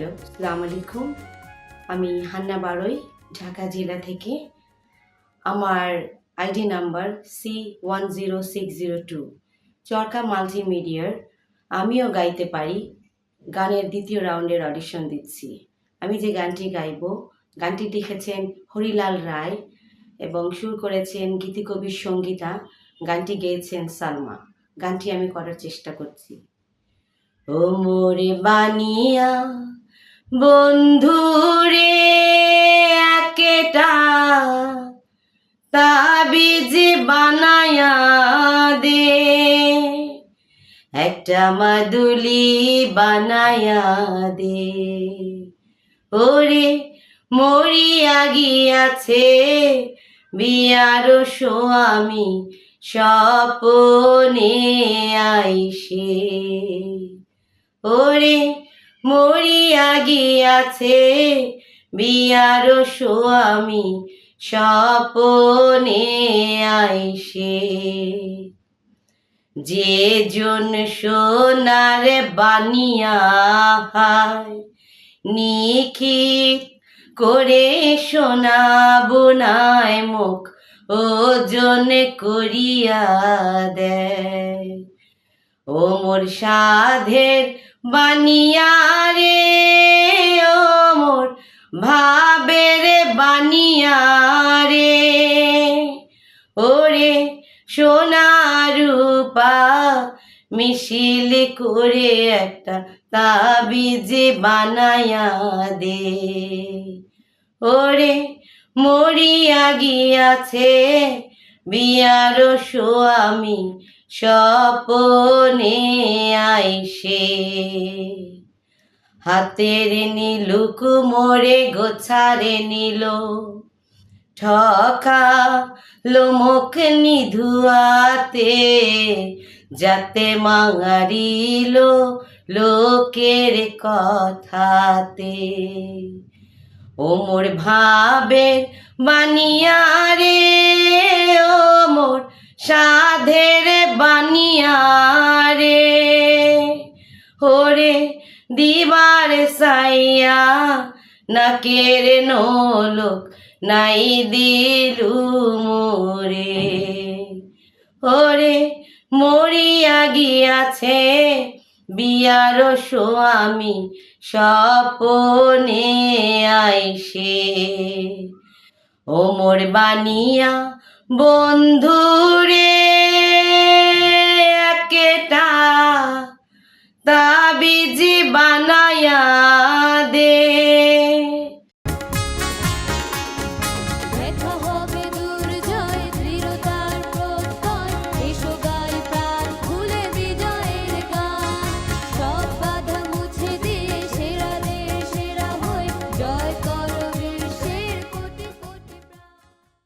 Hello, আসসালামু আলাইকুম। আমি হান্না বারই, ঢাকা জেলা থেকে। আমার আইডি নাম্বার C10602। চরকা মাল্টিমিডিয়ার আমিও গাইতে পারি গানের দ্বিতীয় রাউন্ডের অডিশন দিচ্ছি। আমি যে গানটি গাইব, গানটি লিখেছেন হরিলাল রায় এবং সুর করেছেন গীতিকবি সঙ্গীতা। গানটি গেয়েছেন সালমা। গানটি আমি করার চেষ্টা করছি। ও মোরে বানিয়া বন্ধুরে একেটা তাবিজ বানায়া দে, একটা মাদুলি বানায়া দে। ওরে মরিয়া গিয়াছে বিয়ার স্বামী স্বপনে আইসে। ওরে মরিয়া গিয়াছে বিয়ার স্বামী স্বপনে আইসে। যে জন সোনার বানিয়া হায় নিখিত করে সোনা বোনায় মুখ ওজন করিয়া দেয়। ও মোর সাধের বানিয়া রে, ও মোর ভাবের বানিয়া রে। ওরে সোনা রূপা মিশিল করে একটা তাবিজ বানায়া দে। ওরে মরিয়া গিয়াছে বিয়ার স্বামী স্বপনে আইসে। হাতের নিলুক মোরে গোছারে নিল, ঠকালো মুখ নিধুয়াতে, যাতে মাঙারিল লোকের কথাতে। ও মোর ভাবের বানিয়া রে, ও মোর সাধের বানিয়া রে। ওরে দিবার সাইয়া নাকের নোলক নাই দিলু মোরে। ওরে মরিয়া গিয়াছে বিয়ার স্বামী স্বপনে আইসে। ও মোর বানিয়া বন্ধুরে একেটা তাবিজ